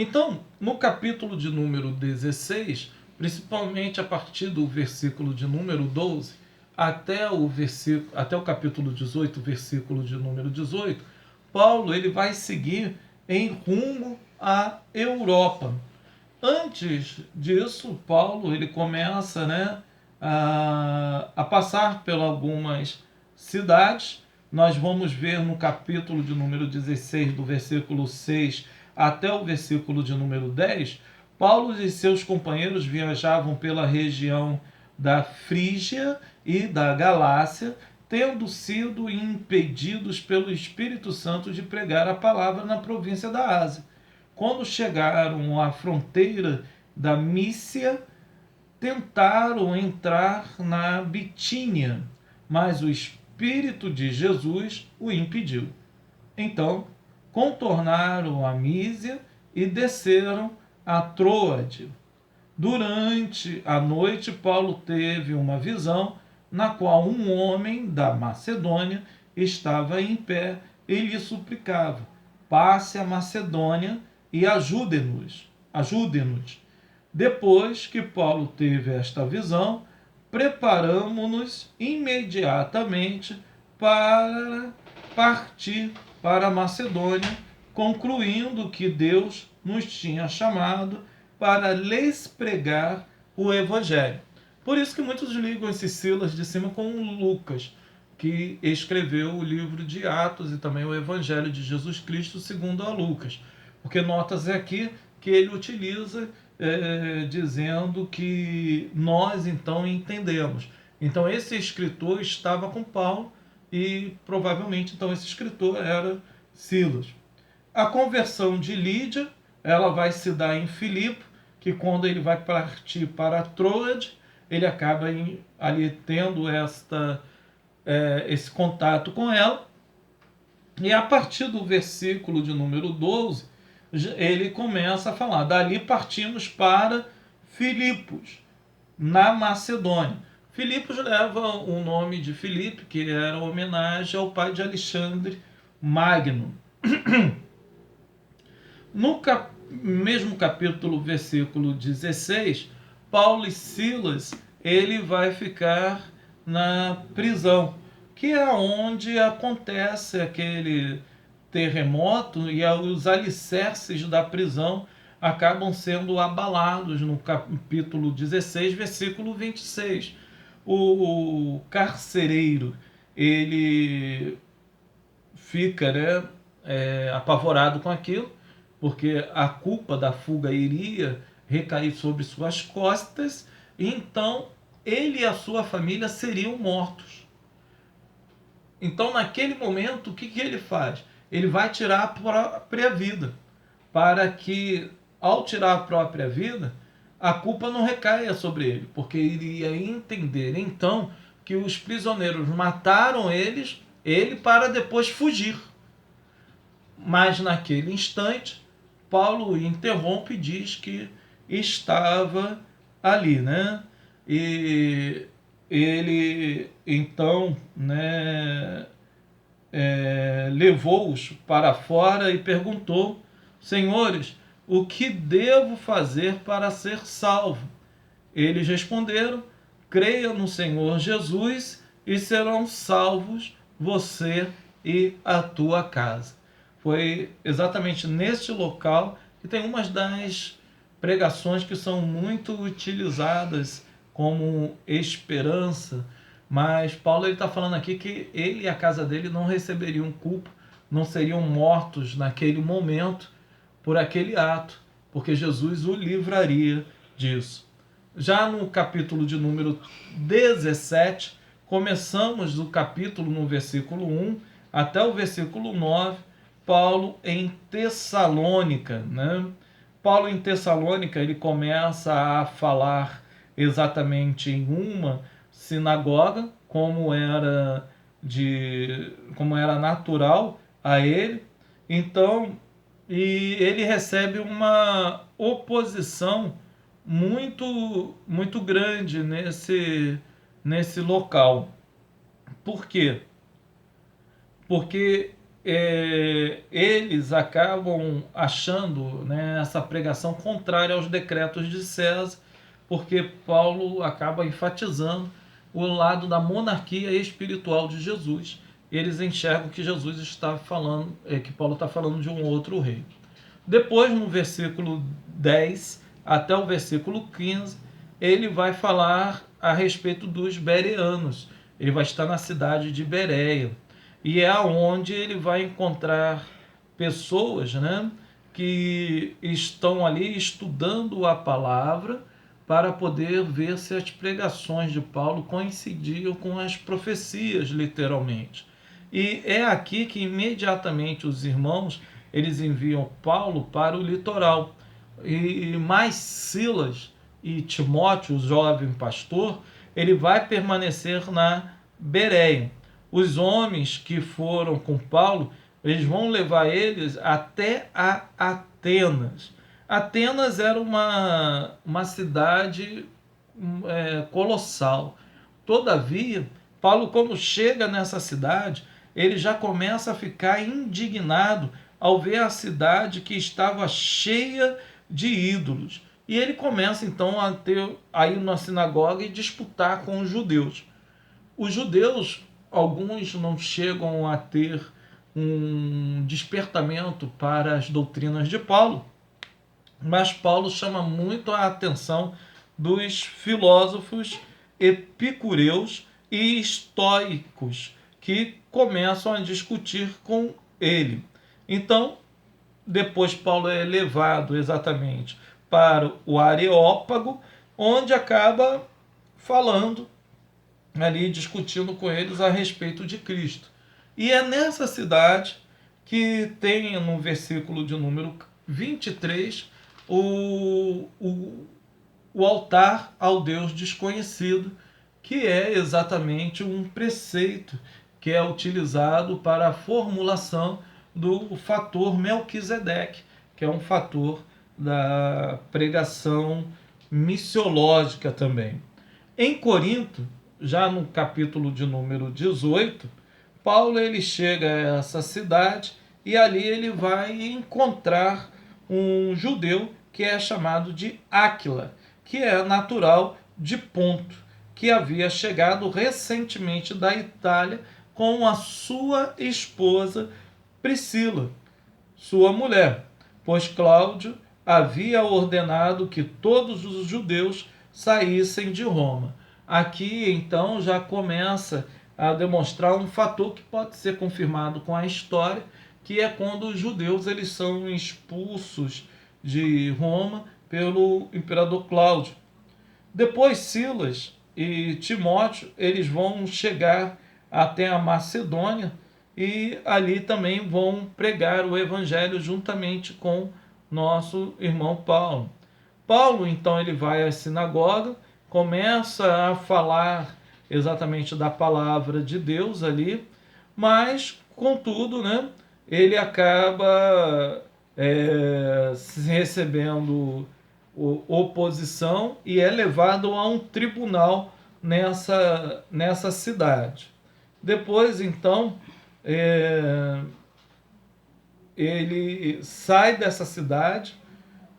Então, no capítulo de número 16, principalmente a partir do versículo de número 12 até o capítulo 18, versículo de número 18, Paulo ele vai seguir em rumo à Europa. Antes disso, Paulo ele começa, a passar por algumas cidades. Nós vamos ver no capítulo de número 16, do versículo 6 até o versículo de número 10, Paulo e seus companheiros viajavam pela região da Frígia e da Galácia, tendo sido impedidos pelo Espírito Santo de pregar a palavra na província da Ásia. Quando chegaram à fronteira da Mícia, tentaram entrar na Bitínia, mas o Espírito de Jesus o impediu. Então, contornaram a Mísia e desceram a Troade. Durante a noite, Paulo teve uma visão na qual um homem da Macedônia estava em pé e lhe suplicava: passe a Macedônia e ajude-nos. Depois que Paulo teve esta visão, preparamo-nos imediatamente para partir para a Macedônia, concluindo que Deus nos tinha chamado para lhes pregar o Evangelho. Por isso que muitos ligam esse Silas de cima com Lucas, que escreveu o livro de Atos e também o Evangelho de Jesus Cristo segundo a Lucas. Porque notas aqui que ele utiliza dizendo que nós então entendemos. Então esse escritor estava com Paulo e provavelmente então esse escritor era Silas. A conversão de Lídia, ela vai se dar em Filipe, que quando ele vai partir para Troade, ele acaba ali tendo esse contato com ela. E a partir do versículo de número 12, ele começa a falar: dali partimos para Filipos, na Macedônia. Filipos leva o nome de Filipe, que era homenagem ao pai de Alexandre Magno. No mesmo capítulo, versículo 16, Paulo e Silas, ele vai ficar na prisão, que é onde acontece aquele terremoto e os alicerces da prisão acabam sendo abalados no capítulo 16, versículo 26. O carcereiro, ele fica apavorado com aquilo, porque a culpa da fuga iria recair sobre suas costas, e então ele e a sua família seriam mortos. Então, naquele momento, o que ele faz? Ele vai tirar a própria vida, para que, ao tirar a própria vida, a culpa não recaia sobre ele, porque ele ia entender, então, que os prisioneiros mataram ele para depois fugir. Mas, naquele instante, Paulo interrompe e diz que estava ali, E ele então, levou-os para fora e perguntou: senhores, o que devo fazer para ser salvo? Eles responderam: creia no Senhor Jesus e serão salvos você e a tua casa. Foi exatamente neste local que tem uma das pregações que são muito utilizadas como esperança, mas Paulo está falando aqui que ele e a casa dele não receberiam culpa, não seriam mortos naquele momento por aquele ato, porque Jesus o livraria disso. Já no capítulo de número 17, começamos o capítulo no versículo 1 até o versículo 9, Paulo em Tessalônica, Paulo em Tessalônica, ele começa a falar exatamente em uma sinagoga, como era natural a ele. Então, e ele recebe uma oposição muito grande nesse local. Por quê? Porque eles acabam achando, né, essa pregação contrária aos decretos de César, porque Paulo acaba enfatizando o lado da monarquia espiritual de Jesus. Eles enxergam que Jesus está falando, que Paulo está falando de um outro rei. Depois, no versículo 10 até o versículo 15, ele vai falar a respeito dos bereanos. Ele vai estar na cidade de Bereia. E é onde ele vai encontrar pessoas, né, que estão ali estudando a palavra para poder ver se as pregações de Paulo coincidiam com as profecias, literalmente. E é aqui que imediatamente os irmãos eles enviam Paulo para o litoral. E mais Silas e Timóteo, o jovem pastor, ele vai permanecer na Bereia. Os homens que foram com Paulo, eles vão levar eles até a Atenas. Atenas era uma cidade colossal. Todavia, Paulo, quando chega nessa cidade, ele já começa a ficar indignado ao ver a cidade que estava cheia de ídolos. E ele começa então a ir na sinagoga e disputar com os judeus. Os judeus, alguns não chegam a ter um despertamento para as doutrinas de Paulo, mas Paulo chama muito a atenção dos filósofos epicureus e estoicos que começam a discutir com ele. Então, depois Paulo é levado exatamente para o Areópago, onde acaba falando ali, discutindo com eles a respeito de Cristo. E é nessa cidade que tem no versículo de número 23 o altar ao Deus desconhecido, que é exatamente um preceito que é utilizado para a formulação do fator Melquisedeque, que é um fator da pregação missiológica também. Em Corinto, já no capítulo de número 18, Paulo ele chega a essa cidade e ali ele vai encontrar um judeu que é chamado de Áquila, que é natural de Ponto, que havia chegado recentemente da Itália com a sua esposa Priscila, sua mulher, pois Cláudio havia ordenado que todos os judeus saíssem de Roma. Aqui então já começa a demonstrar um fator que pode ser confirmado com a história, que é quando os judeus eles são expulsos de Roma pelo imperador Cláudio. Depois Silas e Timóteo eles vão chegar até a Macedônia e ali também vão pregar o evangelho juntamente com nosso irmão Paulo. Paulo então ele vai à sinagoga, começa a falar exatamente da palavra de Deus ali, mas contudo, né, ele acaba recebendo oposição e é levado a um tribunal nessa cidade. Depois, então, ele sai dessa cidade,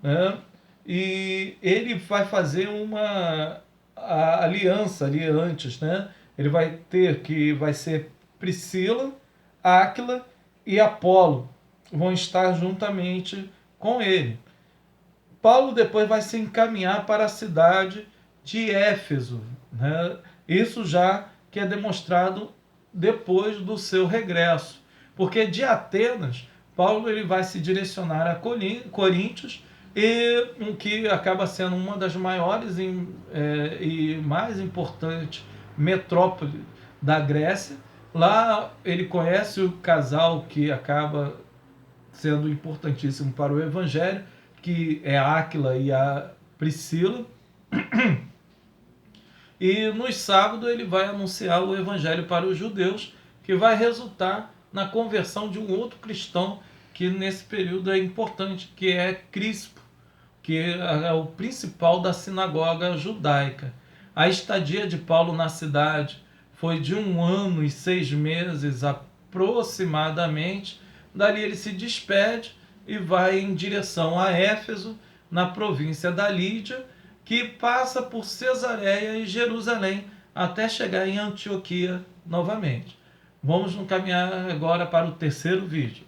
né, e ele vai fazer uma aliança ali antes, né? Ele vai ser Priscila, Áquila e Apolo vão estar juntamente com ele. Paulo depois vai se encaminhar para a cidade de Éfeso, né? Isso já que é demonstrado depois do seu regresso, porque de Atenas Paulo ele vai se direcionar a Coríntios, e que acaba sendo uma das maiores e mais importantes metrópoles da Grécia. Lá ele conhece o casal que acaba sendo importantíssimo para o evangelho, que é a Áquila e a Priscila. E nos sábados ele vai anunciar o evangelho para os judeus, que vai resultar na conversão de um outro cristão que nesse período é importante, que é Crispo, que é o principal da sinagoga judaica. A estadia de Paulo na cidade foi de 1 ano e 6 meses aproximadamente, Dali ele se despede e vai em direção a Éfeso, na província da Lídia, que passa por Cesareia e Jerusalém até chegar em Antioquia novamente. Vamos nos caminhar agora para o terceiro vídeo.